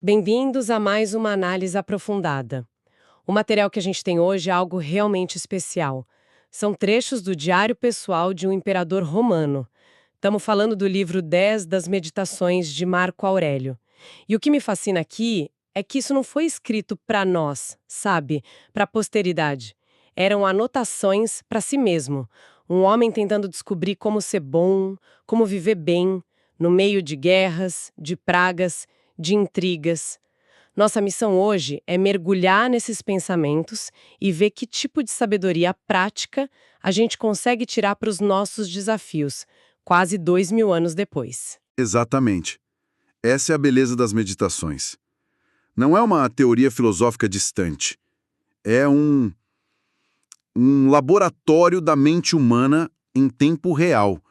Bem-vindos a mais uma análise aprofundada. O material que a gente tem hoje é algo realmente especial. São trechos do diário pessoal de um imperador romano. Estamos falando do livro 10 das Meditações de Marco Aurélio. E o que me fascina aqui é que isso não foi escrito para nós, sabe? Para a posteridade. Eram anotações para si mesmo. Um homem tentando descobrir como ser bom, como viver bem, no meio de guerras, de pragas, de intrigas. Nossa missão hoje é mergulhar nesses pensamentos e ver que tipo de sabedoria prática a gente consegue tirar para os nossos desafios, quase 2000 anos depois. Exatamente. Essa é a beleza das meditações. Não é uma teoria filosófica distante. É um laboratório da mente humana em tempo real.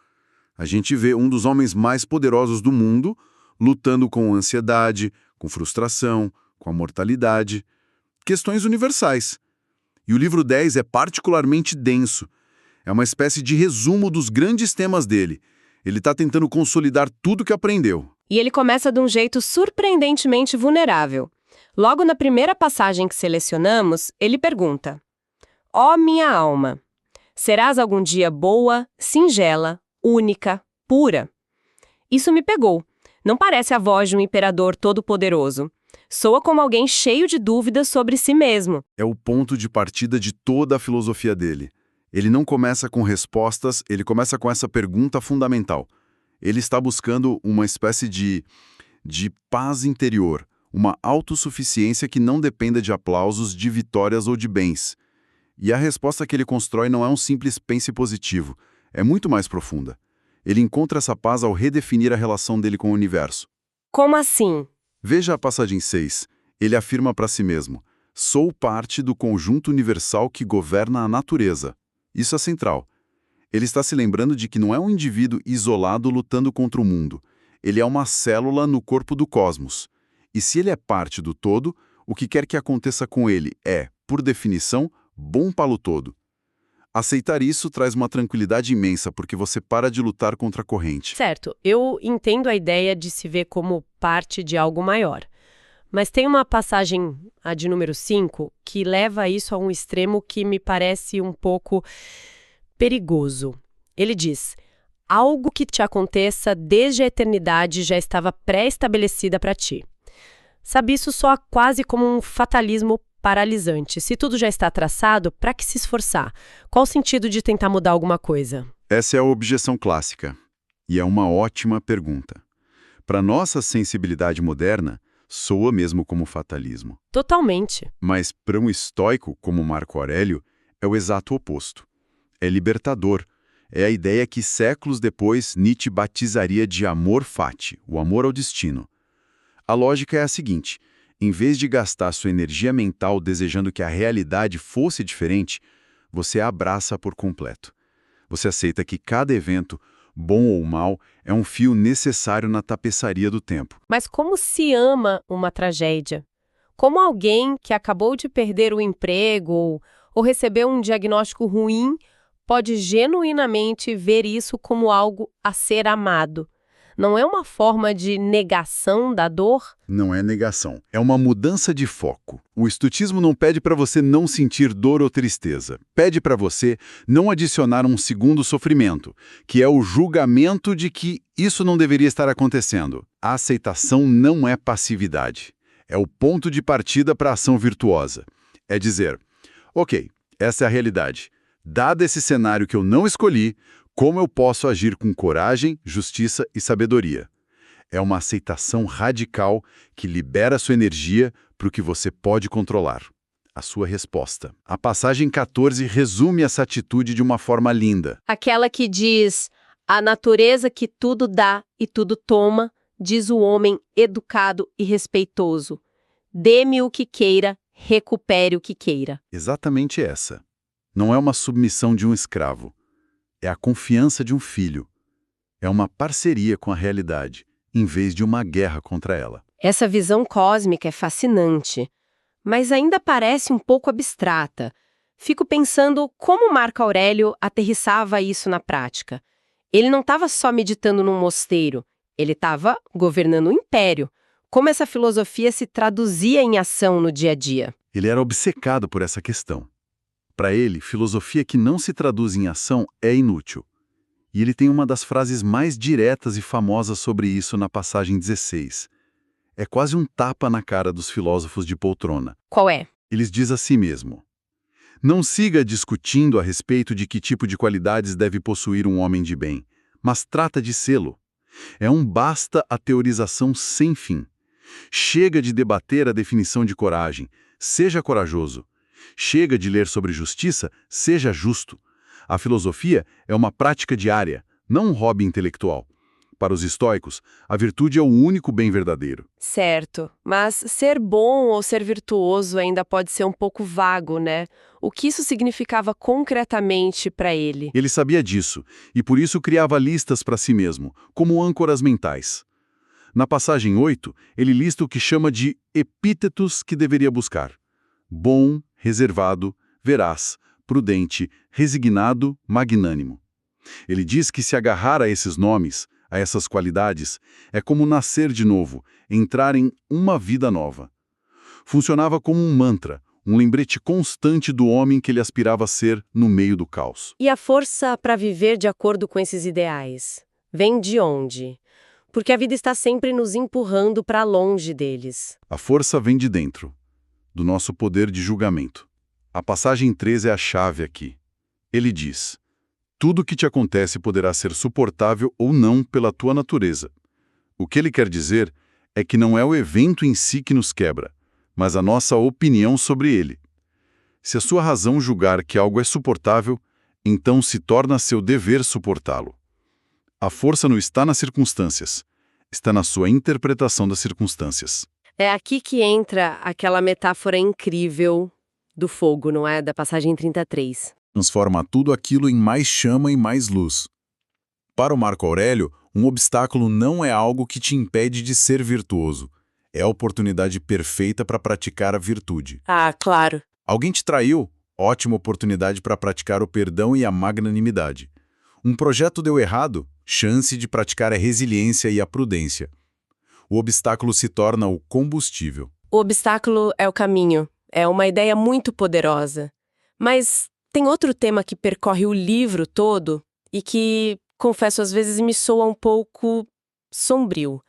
A gente vê um dos homens mais poderosos do mundo lutando com ansiedade, com frustração, com a mortalidade. Questões universais. E o livro 10 é particularmente denso. É uma espécie de resumo dos grandes temas dele. Ele está tentando consolidar tudo que aprendeu. E ele começa de um jeito surpreendentemente vulnerável. Logo na primeira passagem que selecionamos, ele pergunta: Ó minha alma, serás algum dia boa, singela, única, pura? Isso me pegou. Não parece a voz de um imperador todo-poderoso. Soa como alguém cheio de dúvidas sobre si mesmo. É o ponto de partida de toda a filosofia dele. Ele não começa com respostas, ele começa com essa pergunta fundamental. Ele está buscando uma espécie de paz interior, uma autossuficiência que não dependa de aplausos, de vitórias ou de bens. E a resposta que ele constrói não é um simples pense positivo, é muito mais profunda. Ele encontra essa paz ao redefinir a relação dele com o universo. Como assim? Veja a passagem 6. Ele afirma para si mesmo: sou parte do conjunto universal que governa a natureza. Isso é central. Ele está se lembrando de que não é um indivíduo isolado lutando contra o mundo. Ele é uma célula no corpo do cosmos. E se ele é parte do todo, o que quer que aconteça com ele é, por definição, bom para o todo. Aceitar isso traz uma tranquilidade imensa, porque você para de lutar contra a corrente. Certo, eu entendo a ideia de se ver como parte de algo maior. Mas tem uma passagem, a de número 5, que leva isso a um extremo que me parece um pouco perigoso. Ele diz: algo que te aconteça desde a eternidade já estava pré-estabelecida para ti. Sabe, isso soa quase como um fatalismo paralisante. Se tudo já está traçado, para que se esforçar? Qual o sentido de tentar mudar alguma coisa? Essa é a objeção clássica. E é uma ótima pergunta. Para nossa sensibilidade moderna, soa mesmo como fatalismo. Totalmente. Mas para um estoico como Marco Aurélio, é o exato oposto. É libertador. É a ideia que séculos depois Nietzsche batizaria de amor fati, o amor ao destino. A lógica é a seguinte: em vez de gastar sua energia mental desejando que a realidade fosse diferente, você a abraça por completo. Você aceita que cada evento, bom ou mal, é um fio necessário na tapeçaria do tempo. Mas como se ama uma tragédia? Como alguém que acabou de perder o emprego ou recebeu um diagnóstico ruim pode genuinamente ver isso como algo a ser amado? Não é uma forma de negação da dor? Não é negação, é uma mudança de foco. O estoicismo não pede para você não sentir dor ou tristeza. Pede para você não adicionar um segundo sofrimento, que é o julgamento de que isso não deveria estar acontecendo. A aceitação não é passividade. É o ponto de partida para a ação virtuosa. É dizer: ok, essa é a realidade. Dado esse cenário que eu não escolhi, como eu posso agir com coragem, justiça e sabedoria? É uma aceitação radical que libera sua energia para o que você pode controlar. A sua resposta. A passagem 14 resume essa atitude de uma forma linda. Aquela que diz: a natureza que tudo dá e tudo toma, diz o homem educado e respeitoso. Dê-me o que queira, recupere o que queira. Exatamente essa. Não é uma submissão de um escravo. É a confiança de um filho. É uma parceria com a realidade, em vez de uma guerra contra ela. Essa visão cósmica é fascinante, mas ainda parece um pouco abstrata. Fico pensando como Marco Aurélio aterrissava isso na prática. Ele não estava só meditando num mosteiro, ele estava governando um império. Como essa filosofia se traduzia em ação no dia a dia? Ele era obcecado por essa questão. Para ele, filosofia que não se traduz em ação é inútil. E ele tem uma das frases mais diretas e famosas sobre isso na passagem 16. É quase um tapa na cara dos filósofos de poltrona. Qual é? Eles diz a si mesmo: não siga discutindo a respeito de que tipo de qualidades deve possuir um homem de bem, mas trata de sê-lo. É um basta a teorização sem fim. Chega de debater a definição de coragem, seja corajoso. Chega de ler sobre justiça, seja justo. A filosofia é uma prática diária, não um hobby intelectual. Para os estoicos, a virtude é o único bem verdadeiro. Certo, mas ser bom ou ser virtuoso ainda pode ser um pouco vago, né? O que isso significava concretamente para ele? Ele sabia disso, e por isso criava listas para si mesmo, como âncoras mentais. Na passagem 8, ele lista o que chama de epítetos que deveria buscar: bom, reservado, veraz, prudente, resignado, magnânimo. Ele diz que se agarrar a esses nomes, a essas qualidades, é como nascer de novo, entrar em uma vida nova. Funcionava como um mantra, um lembrete constante do homem que ele aspirava a ser no meio do caos. E a força para viver de acordo com esses ideais? Vem de onde? Porque a vida está sempre nos empurrando para longe deles. A força vem de dentro, do nosso poder de julgamento. A passagem 13 é a chave aqui. Ele diz: tudo o que te acontece poderá ser suportável ou não pela tua natureza. O que ele quer dizer é que não é o evento em si que nos quebra, mas a nossa opinião sobre ele. Se a sua razão julgar que algo é suportável, então se torna seu dever suportá-lo. A força não está nas circunstâncias, está na sua interpretação das circunstâncias. É aqui que entra aquela metáfora incrível do fogo, não é? Da passagem 33. Transforma tudo aquilo em mais chama e mais luz. Para o Marco Aurélio, um obstáculo não é algo que te impede de ser virtuoso. É a oportunidade perfeita para praticar a virtude. Ah, claro. Alguém te traiu? Ótima oportunidade para praticar o perdão e a magnanimidade. Um projeto deu errado? Chance de praticar a resiliência e a prudência. O obstáculo se torna o combustível. O obstáculo é o caminho. É uma ideia muito poderosa. Mas tem outro tema que percorre o livro todo e que, confesso, às vezes me soa um pouco sombrio.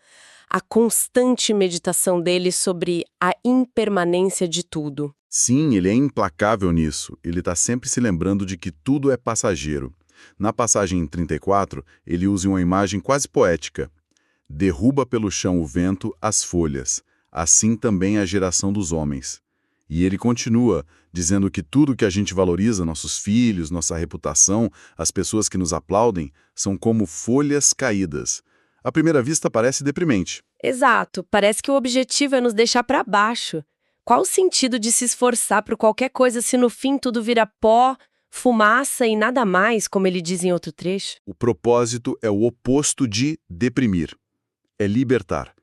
A constante meditação dele sobre a impermanência de tudo. Sim, ele é implacável nisso. Ele está sempre se lembrando de que tudo é passageiro. Na passagem 34, ele usa uma imagem quase poética. Derruba pelo chão o vento as folhas, assim também a geração dos homens. E ele continua, dizendo que tudo que a gente valoriza, nossos filhos, nossa reputação, as pessoas que nos aplaudem, são como folhas caídas. À primeira vista parece deprimente. Exato, parece que o objetivo é nos deixar para baixo. Qual o sentido de se esforçar por qualquer coisa se no fim tudo vira pó, fumaça e nada mais, como ele diz em outro trecho? O propósito é o oposto de deprimir. É libertar.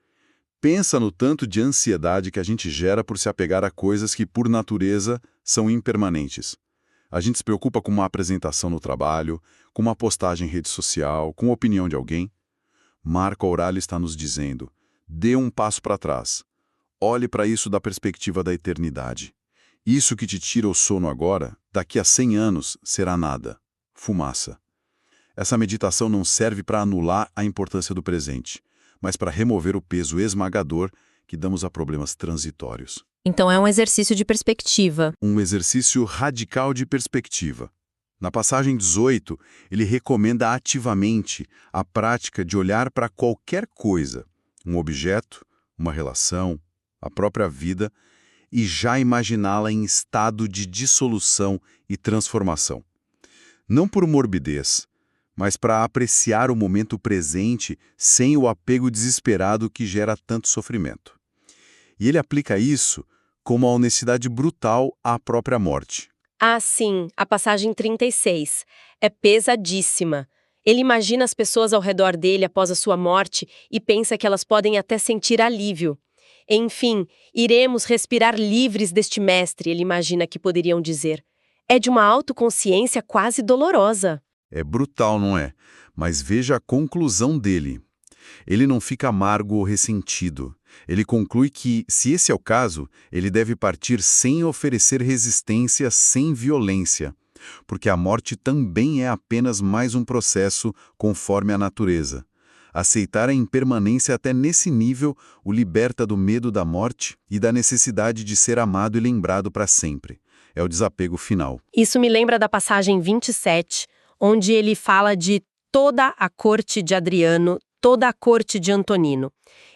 Pensa no tanto de ansiedade que a gente gera por se apegar a coisas que, por natureza, são impermanentes. A gente se preocupa com uma apresentação no trabalho, com uma postagem em rede social, com a opinião de alguém. Marco Aurélio está nos dizendo: dê um passo para trás. Olhe para isso da perspectiva da eternidade. Isso que te tira o sono agora, daqui a 100 anos, será nada. Fumaça. Essa meditação não serve para anular a importância do presente, mas para remover o peso esmagador que damos a problemas transitórios. Então é um exercício de perspectiva. Um exercício radical de perspectiva. Na passagem 18, ele recomenda ativamente a prática de olhar para qualquer coisa, um objeto, uma relação, a própria vida, e já imaginá-la em estado de dissolução e transformação. Não por morbidez, mas para apreciar o momento presente sem o apego desesperado que gera tanto sofrimento. E ele aplica isso como a honestidade brutal à própria morte. Ah, sim, a passagem 36. É pesadíssima. Ele imagina as pessoas ao redor dele após a sua morte e pensa que elas podem até sentir alívio. Enfim, iremos respirar livres deste mestre, ele imagina que poderiam dizer. É de uma autoconsciência quase dolorosa. É brutal, não é? Mas veja a conclusão dele. Ele não fica amargo ou ressentido. Ele conclui que, se esse é o caso, ele deve partir sem oferecer resistência, sem violência, porque a morte também é apenas mais um processo conforme a natureza. Aceitar a impermanência até nesse nível o liberta do medo da morte e da necessidade de ser amado e lembrado para sempre. É o desapego final. Isso me lembra da passagem 27, onde ele fala de toda a corte de Adriano, toda a corte de Antonino.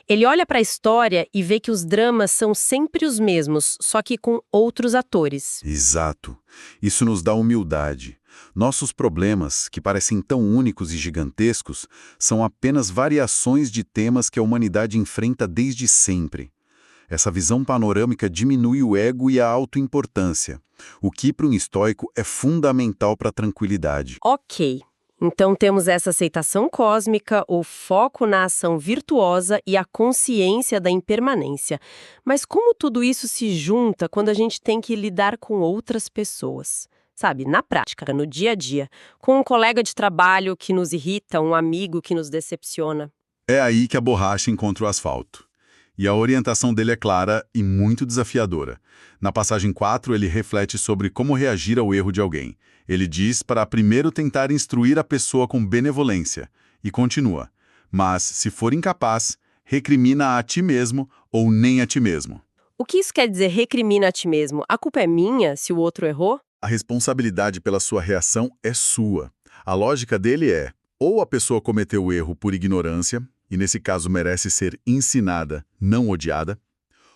Ele olha para a história e vê que os dramas são sempre os mesmos, só que com outros atores. Exato. Isso nos dá humildade. Nossos problemas, que parecem tão únicos e gigantescos, são apenas variações de temas que a humanidade enfrenta desde sempre. Essa visão panorâmica diminui o ego e a autoimportância, o que para um estoico é fundamental para a tranquilidade. Ok, então temos essa aceitação cósmica, o foco na ação virtuosa e a consciência da impermanência. Mas como tudo isso se junta quando a gente tem que lidar com outras pessoas? Sabe, na prática, no dia a dia, com um colega de trabalho que nos irrita, um amigo que nos decepciona. É aí que a borracha encontra o asfalto. E a orientação dele é clara e muito desafiadora. Na passagem 4, ele reflete sobre como reagir ao erro de alguém. Ele diz para primeiro tentar instruir a pessoa com benevolência. E continua. Mas, se for incapaz, recrimina a ti mesmo ou nem a ti mesmo. O que isso quer dizer, recrimina a ti mesmo? A culpa é minha se o outro errou? A responsabilidade pela sua reação é sua. A lógica dele é, ou a pessoa cometeu o erro por ignorância, e nesse caso merece ser ensinada, não odiada,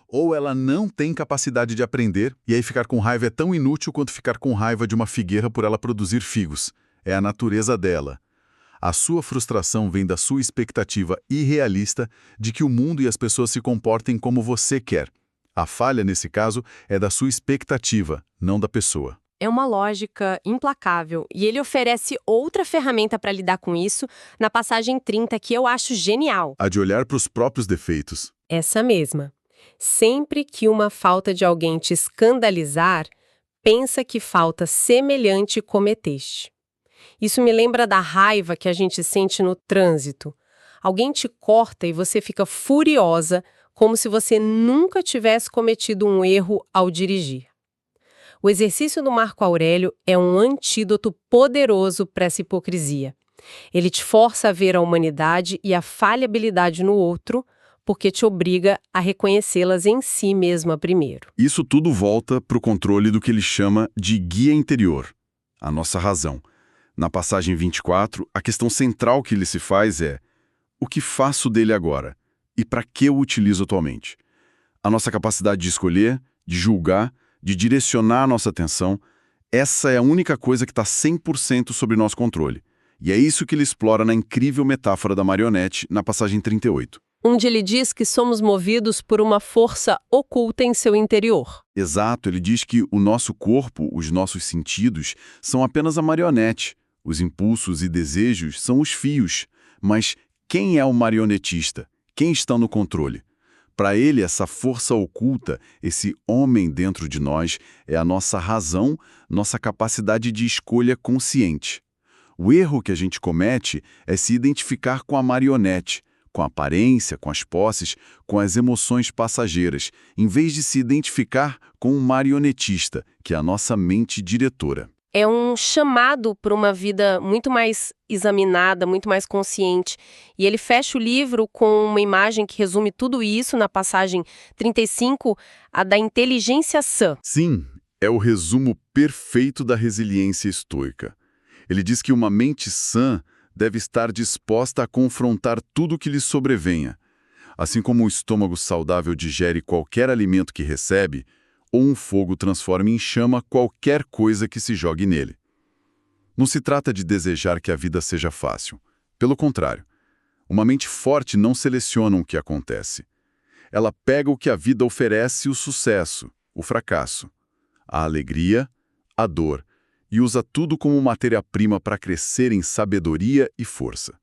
ou ela não tem capacidade de aprender, e aí ficar com raiva é tão inútil quanto ficar com raiva de uma figueira por ela produzir figos. É a natureza dela. A sua frustração vem da sua expectativa irrealista de que o mundo e as pessoas se comportem como você quer. A falha, nesse caso, é da sua expectativa, não da pessoa. É uma lógica implacável, e ele oferece outra ferramenta para lidar com isso na passagem 30, que eu acho genial. A de olhar para os próprios defeitos. Essa mesma. Sempre que uma falta de alguém te escandalizar, pensa que falta semelhante cometeste. Isso me lembra da raiva que a gente sente no trânsito. Alguém te corta e você fica furiosa, como se você nunca tivesse cometido um erro ao dirigir. O exercício do Marco Aurélio é um antídoto poderoso para essa hipocrisia. Ele te força a ver a humanidade e a falhabilidade no outro, porque te obriga a reconhecê-las em si mesma primeiro. Isso tudo volta para o controle do que ele chama de guia interior, a nossa razão. Na passagem 24, a questão central que ele se faz é: o que faço dele agora? E para que eu utilizo atualmente? A nossa capacidade de escolher, de julgar, de direcionar a nossa atenção, essa é a única coisa que está 100% sob nosso controle. E é isso que ele explora na incrível metáfora da marionete, na passagem 38. Onde ele diz que somos movidos por uma força oculta em seu interior. Exato, ele diz que o nosso corpo, os nossos sentidos, são apenas a marionete. Os impulsos e desejos são os fios. Mas quem é o marionetista? Quem está no controle? Para ele, essa força oculta, esse homem dentro de nós, é a nossa razão, nossa capacidade de escolha consciente. O erro que a gente comete é se identificar com a marionete, com a aparência, com as posses, com as emoções passageiras, em vez de se identificar com um marionetista, que é a nossa mente diretora. É um chamado para uma vida muito mais examinada, muito mais consciente. E ele fecha o livro com uma imagem que resume tudo isso na passagem 35, a da inteligência sã. Sim, é o resumo perfeito da resiliência estoica. Ele diz que uma mente sã deve estar disposta a confrontar tudo que lhe sobrevenha. Assim como o estômago saudável digere qualquer alimento que recebe, ou um fogo transforma em chama qualquer coisa que se jogue nele. Não se trata de desejar que a vida seja fácil. Pelo contrário, uma mente forte não seleciona o que acontece. Ela pega o que a vida oferece, o sucesso, o fracasso, a alegria, a dor, e usa tudo como matéria-prima para crescer em sabedoria e força.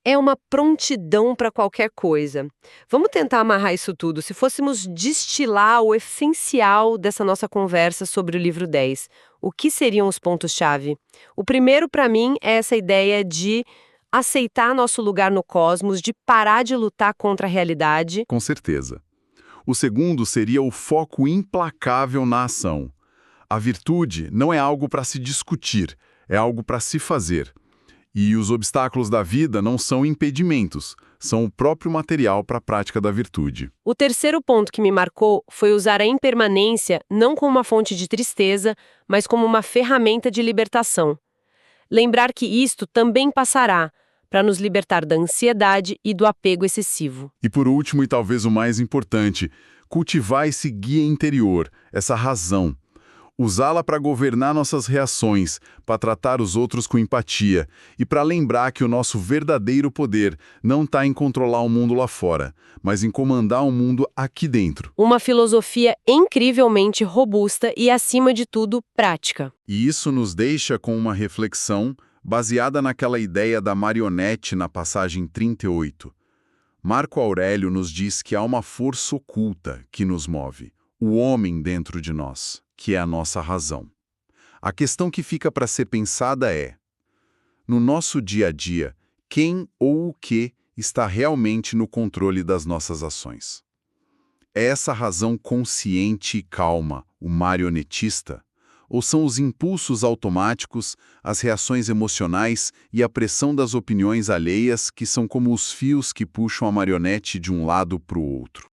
É uma prontidão para qualquer coisa. Vamos tentar amarrar isso tudo. Se fôssemos destilar o essencial dessa nossa conversa sobre o livro 10, o que seriam os pontos-chave? O primeiro, para mim, é essa ideia de aceitar nosso lugar no cosmos, de parar de lutar contra a realidade. Com certeza. O segundo seria o foco implacável na ação. A virtude não é algo para se discutir, é algo para se fazer. E os obstáculos da vida não são impedimentos, são o próprio material para a prática da virtude. O terceiro ponto que me marcou foi usar a impermanência não como uma fonte de tristeza, mas como uma ferramenta de libertação. Lembrar que isto também passará, para nos libertar da ansiedade e do apego excessivo. E por último, e talvez o mais importante, cultivar esse guia interior, essa razão. Usá-la para governar nossas reações, para tratar os outros com empatia e para lembrar que o nosso verdadeiro poder não está em controlar o mundo lá fora, mas em comandar o mundo aqui dentro. Uma filosofia incrivelmente robusta e, acima de tudo, prática. E isso nos deixa com uma reflexão baseada naquela ideia da marionete na passagem 38. Marco Aurélio nos diz que há uma força oculta que nos move, o homem dentro de nós, que é a nossa razão. A questão que fica para ser pensada é: no nosso dia a dia, quem ou o que está realmente no controle das nossas ações? É essa razão consciente e calma, o marionetista? Ou são os impulsos automáticos, as reações emocionais e a pressão das opiniões alheias que são como os fios que puxam a marionete de um lado para o outro?